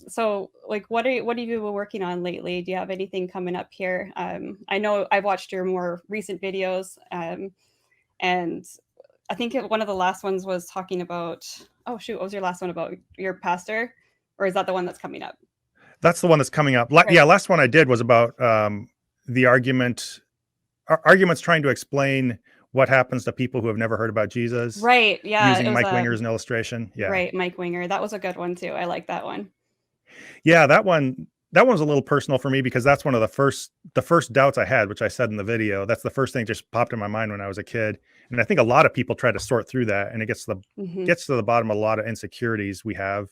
So like, what have you been working on lately? Do you have anything coming up here? I know I've watched your more recent videos, and I think one of the last ones was talking about. Oh shoot, what was your last one about? Your pastor, or is that the one that's coming up? That's the one that's coming up. Right. Yeah, last one I did was about the arguments trying to explain what happens to people who have never heard about Jesus, Right. Yeah. It using was Mike Winger as an illustration. Yeah. right, Mike Winger. That was a good one too. I like that one. Yeah, that one was a little personal for me because that's one of the first doubts I had, which I said in the video. That's the first thing that just popped in my mind when I was a kid. And I think a lot of people try to sort through that, and it Hmm. gets to the bottom of a lot of insecurities we have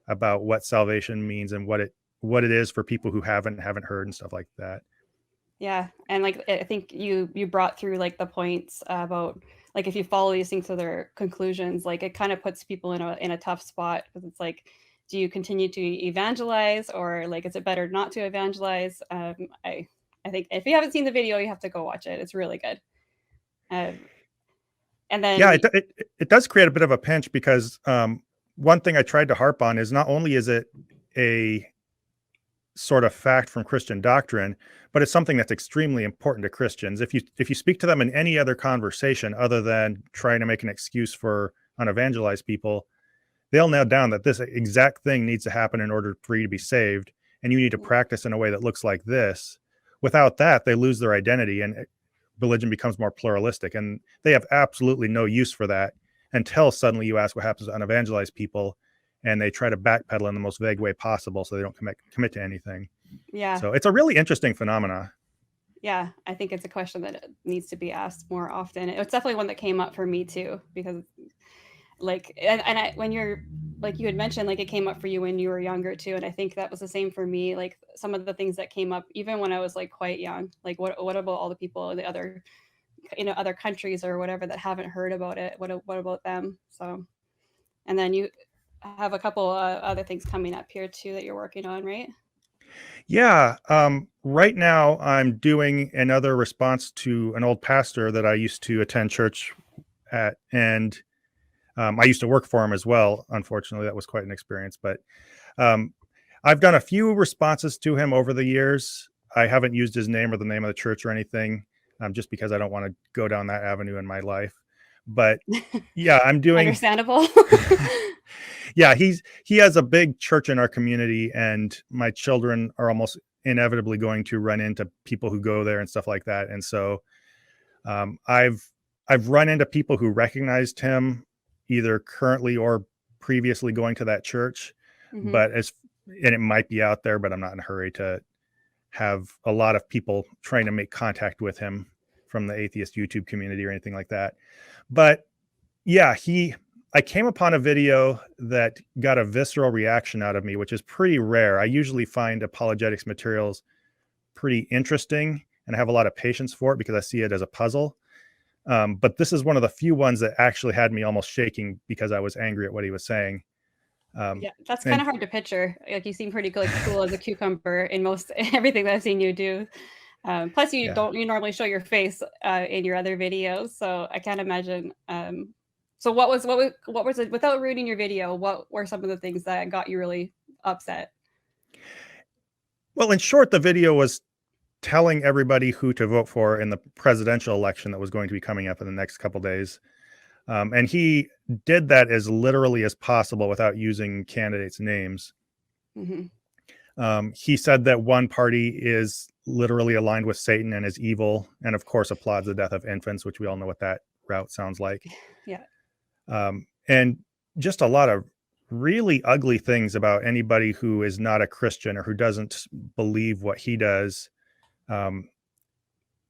about what salvation means and what it is for people who haven't heard and stuff like that. Yeah, and like I think you brought through like the points about like if you follow these things to their conclusions, like it kind of puts people in a tough spot because it's like, do you continue to evangelize or like is it better not to evangelize? I think if you haven't seen the video, you have to go watch it. It's really good. Um, and Yeah, then it does create a bit of a pinch because one thing I tried to harp on is not only is it a sort of fact from Christian doctrine, but it's something that's extremely important to Christians. If you speak to them in any other conversation other than trying to make an excuse for unevangelized people, they'll nail down that this exact thing needs to happen in order for you to be saved, and you need to practice in a way that looks like this. Without that, they lose their identity, and religion becomes more pluralistic, and they have absolutely no use for that until suddenly you ask what happens to unevangelized people, and they try to backpedal in the most vague way possible so they don't commit to anything. yeah, So it's a really interesting phenomena. yeah, I think it's a question that needs to be asked more often. It's definitely one that came up for me too because like when you're like you had mentioned like it came up for you when you were younger too, and I think that was the same for me. Like some of the things that came up even when I was like quite young, like what about all the people in the other other countries or whatever that haven't heard about it? What about them? So and then you have a couple other things coming up here too that you're working on, right? Yeah, right now I'm doing another response to an old pastor that I used to attend church at, and I used to work for him as well. Unfortunately, that was quite an experience. But um, I've done a few responses to him over the years. I haven't used his name or the name of the church or anything, just because I don't want to go down that avenue in my life. But yeah, I'm doing. Understandable. Yeah, he has a big church in our community, and my children are almost inevitably going to run into people who go there and stuff like that. And so um, I've I've run into people who recognized him either currently or previously going to that church, Hmm. but and it might be out there, but I'm not in a hurry to have a lot of people trying to make contact with him from the atheist YouTube community or anything like that. But yeah, I came upon a video that got a visceral reaction out of me, which is pretty rare. I usually find apologetics materials pretty interesting and I have a lot of patience for it because I see it as a puzzle. But this is one of the few ones that actually had me almost shaking because I was angry at what he was saying. Um, Yeah, that's kind and of hard to picture. Like you seem pretty like cool as a cucumber in most everything that I've seen you do. Plus, yeah, you normally show your face in your other videos, so I can't imagine. So what was it without ruining your video? What were some of the things that got you really upset? well, in short, the video was telling everybody who to vote for in the presidential election that was going to be coming up in the next couple days. And he did that as literally as possible without using candidates' names. Hmm. He said that one party is literally aligned with Satan and is evil, and of course applauds the death of infants, which we all know what that route sounds like. Yeah, And just a lot of really ugly things about anybody who is not a Christian or who doesn't believe what he does. Um,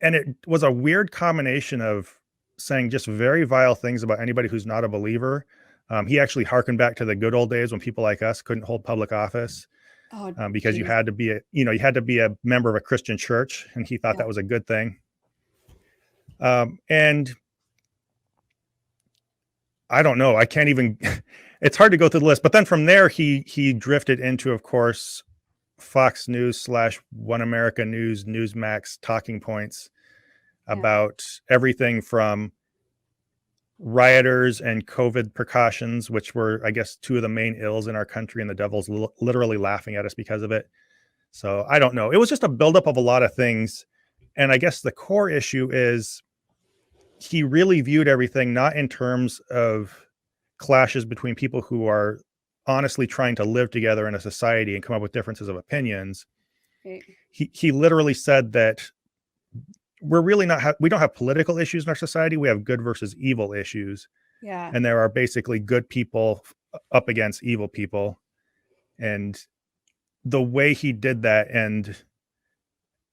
and it was a weird combination of saying just very vile things about anybody who's not a believer. He actually harkened back to the good old days when people like us couldn't hold public office, oh because geez, you had to be a member of a Christian church, and he thought yeah, that was a good thing. And I don't know, I can't even. It's hard to go through the list, but then from there he drifted into, of course, Fox News / One America News, Newsmax talking points yeah, about everything from rioters and COVID precautions, which were, I guess, two of the main ills in our country, and the devil's literally laughing at us because of it. So I don't know. It was just a buildup of a lot of things. And I guess the core issue is he really viewed everything not in terms of clashes between people who are honestly trying to live together in a society and come up with differences of opinions. Right. He literally said that we're really not we don't have political issues in our society. We have good versus evil issues, Yeah. and there are basically good people up against evil people. And the way he did that and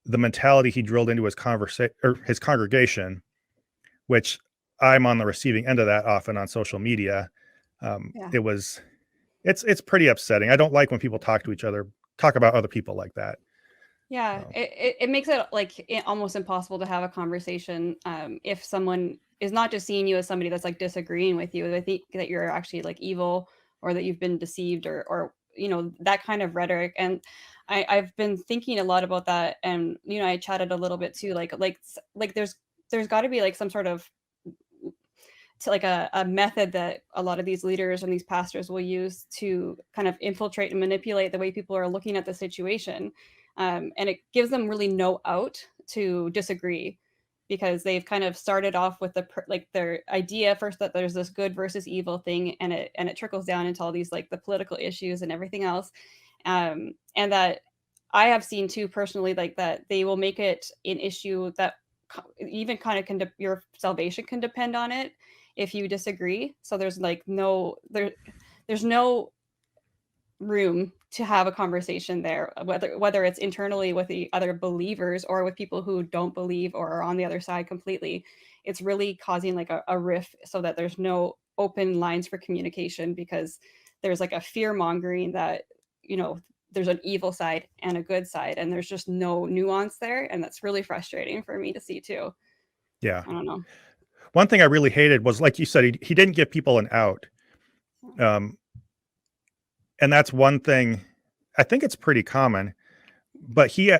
the mentality he drilled into his conversation or his congregation, which I'm on the receiving end of that often on social media. Yeah. It's pretty upsetting. I don't like when people talk about other people like that. Yeah, So, it makes it like almost impossible to have a conversation if someone is not just seeing you as somebody that's like disagreeing with you. They think that you're actually like evil or that you've been deceived or you know that kind of rhetoric. And I've been thinking a lot about that, and you know I chatted a little bit too. Like there's got to be like some sort of to like a method that a lot of these leaders and these pastors will use to kind of infiltrate and manipulate the way people are looking at the situation. And it gives them really no out to disagree because they've kind of started off with like their idea first that there's this good versus evil thing, and it trickles down into all these like the political issues and everything else. And that I have seen too personally, like that they will make it an issue that even kind of your salvation can depend on it if you disagree. So there's like there's no room to have a conversation there, whether it's internally with the other believers or with people who don't believe or are on the other side completely. It's really causing like a rift so that there's no open lines for communication because there's like a fear mongering that you know there's an evil side and a good side and there's just no nuance there, and that's really frustrating for me to see too. yeah. I don't know. One thing I really hated was, like you said, he didn't give people an out. Um, and that's one thing. I think it's pretty common, but he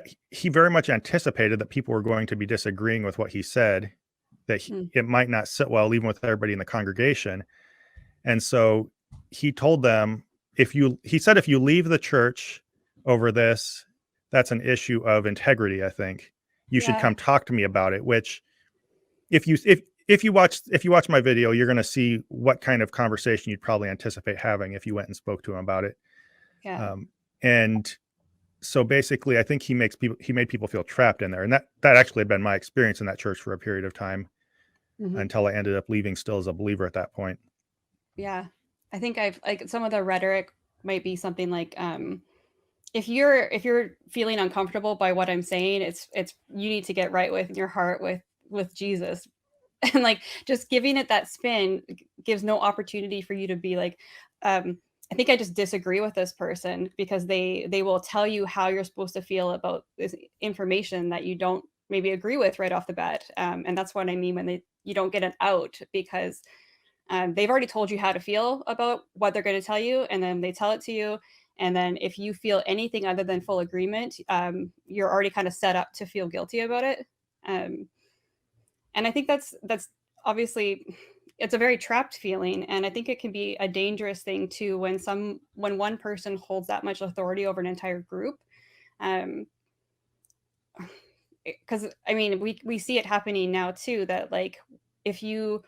very much anticipated that people were going to be disagreeing with what he said, that Hmm. it might not sit well even with everybody in the congregation. And so he told them, he said, if you leave the church over this, that's an issue of integrity. I think you should Yeah. come talk to me about it. Which, if you watch my video, you're going to see what kind of conversation you'd probably anticipate having if you went and spoke to him about it. Yeah. And so basically, I think he made people feel trapped in there, and that actually had been my experience in that church for a period of time Hmm. until I ended up leaving still as a believer at that point. Yeah. I think I've like some of the rhetoric might be something like if you're feeling uncomfortable by what I'm saying, it's you need to get right with your heart with Jesus. And like just giving it that spin gives no opportunity for you to be like I think I just disagree with this person because they will tell you how you're supposed to feel about this information that you don't maybe agree with right off the bat. And that's what I mean when you don't get an out because they've already told you how to feel about what they're going to tell you, and then they tell it to you. And then if you feel anything other than full agreement, you're already kind of set up to feel guilty about it. Um, and I think that's obviously it's a very trapped feeling, and I think it can be a dangerous thing too when one person holds that much authority over an entire group. Um, because I mean we see it happening now too that like if you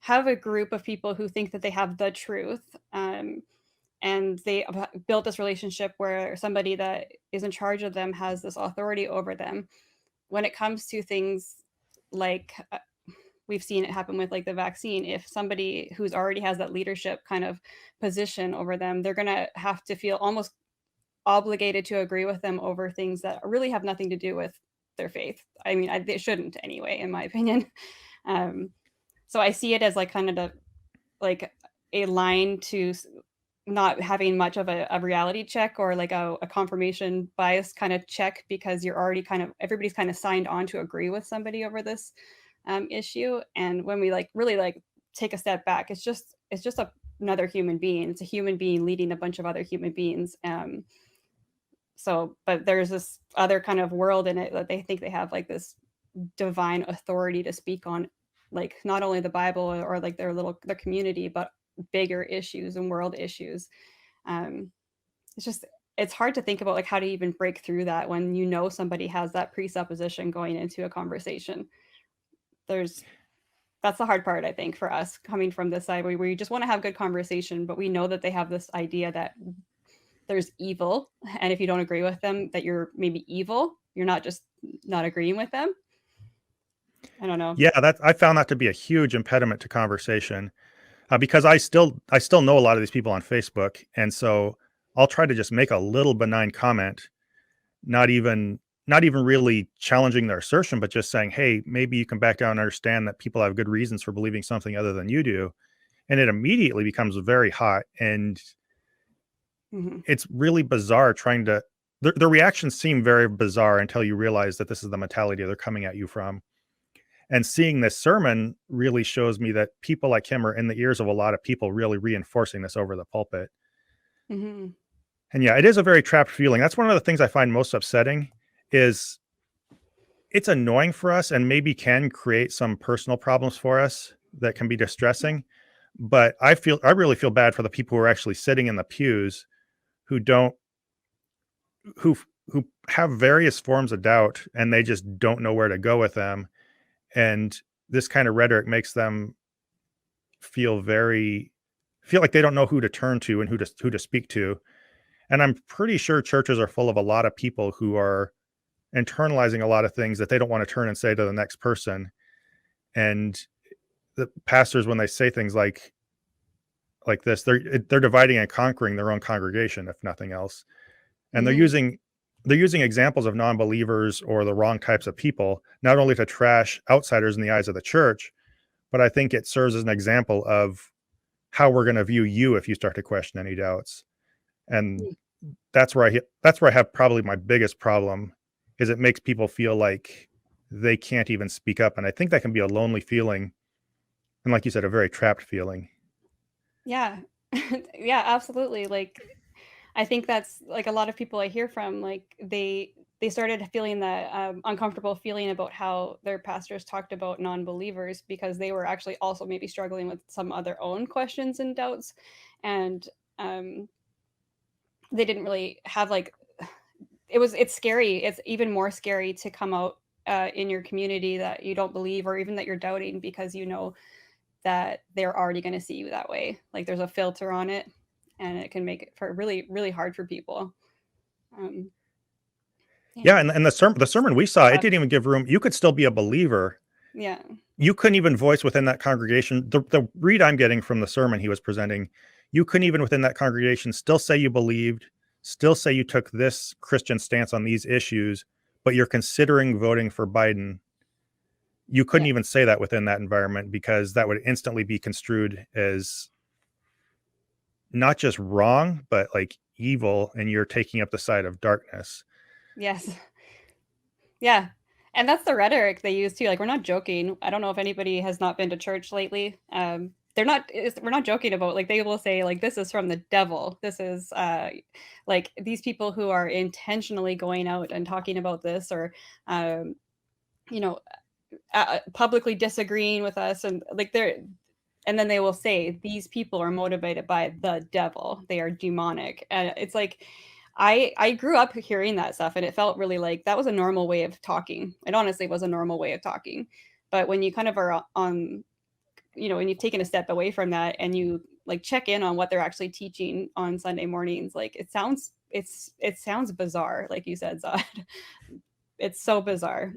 have a group of people who think that they have the truth, and they built this relationship where somebody that is in charge of them has this authority over them. When it comes to things like we've seen it happen with like the vaccine, if somebody who's already has that leadership kind of position over them, they're going to have to feel almost obligated to agree with them over things that really have nothing to do with their faith. I mean, they shouldn't anyway, in my opinion. Um, so I see it as like kind of like a line to not having much of a reality check or like a confirmation bias kind of check because you're already kind of everybody's kind of signed on to agree with somebody over this issue. And when we like really like take a step back, it's just another human being. It's a human being leading a bunch of other human beings. So but there's this other kind of world in it that they think they have like this divine authority to speak on like not only the Bible or like their community, but bigger issues and world issues. Um, it's just it's hard to think about like how to even break through that when you know somebody has that presupposition going into a conversation. There's That's the hard part, I think, for us coming from this side where we just want to have good conversation, but we know that they have this idea that there's evil, and if you don't agree with them, that you're maybe evil. You're not just not agreeing with them. I don't know. Yeah, that I found that to be a huge impediment to conversation, because I still know a lot of these people on Facebook, and so I'll try to just make a little benign comment, not even not even really challenging their assertion, but just saying, "Hey, maybe you can back down and understand that people have good reasons for believing something other than you do." And it immediately becomes very hot, and Hmm. it's really bizarre trying to the reactions seem very bizarre until you realize that this is the mentality they're coming at you from. And seeing this sermon really shows me that people like him are in the ears of a lot of people, really reinforcing this over the pulpit. Hmm. And yeah, it is a very trapped feeling. That's one of the things I find most upsetting is it's annoying for us and maybe can create some personal problems for us that can be distressing. But I really feel bad for the people who are actually sitting in the pews who don't who have various forms of doubt and they just don't know where to go with them. And this kind of rhetoric makes them feel very feel like they don't know who to turn to and who to speak to. And I'm pretty sure churches are full of a lot of people who are internalizing a lot of things that they don't want to turn and say to the next person. And the pastors, when they say things like this, they're dividing and conquering their own congregation, if nothing else. And Hmm. they're using examples of non-believers or the wrong types of people, not only to trash outsiders in the eyes of the church, but I think it serves as an example of how we're going to view you if you start to question any doubts. And that's where I have probably my biggest problem is it makes people feel like they can't even speak up. And I think that can be a lonely feeling. And like you said, a very trapped feeling. Yeah. Yeah, absolutely. Like I think that's like a lot of people I hear from, like they started feeling that uncomfortable feeling about how their pastors talked about non-believers because they were actually also maybe struggling with some of their own questions and doubts, and um, they didn't really have like it's scary. It's even more scary to come out in your community that you don't believe or even that you're doubting because you know that they're already going to see you that way. Like there's a filter on it, and it can make it for really really hard for people. Um, yeah, Yeah. And the sermon we saw, it tough. didn't even give room. You could still be a believer. Yeah, You couldn't even voice within that congregation. The read I'm getting from the sermon he was presenting, you couldn't even within that congregation still say you believed, still say you took this Christian stance on these issues, but you're considering voting for Biden. You couldn't yeah, even say that within that environment because that would instantly be construed as not just wrong, but like evil, and you're taking up the side of darkness. yes, yeah. And that's the rhetoric they use too. Like we're not joking. I don't know if anybody has not been to church lately. We're not joking about like they will say like this is from the devil. This is like these people who are intentionally going out and talking about this or um, you know publicly disagreeing with us and like they're and then they will say these people are motivated by the devil, they are demonic, and it's like I grew up hearing that stuff and it felt really like that was a normal way of talking. It honestly was a normal way of talking, but when you kind of are on when you've taken a step away from that and you like check in on what they're actually teaching on Sunday mornings, like it sounds bizarre, like you said, Zod. It's so bizarre.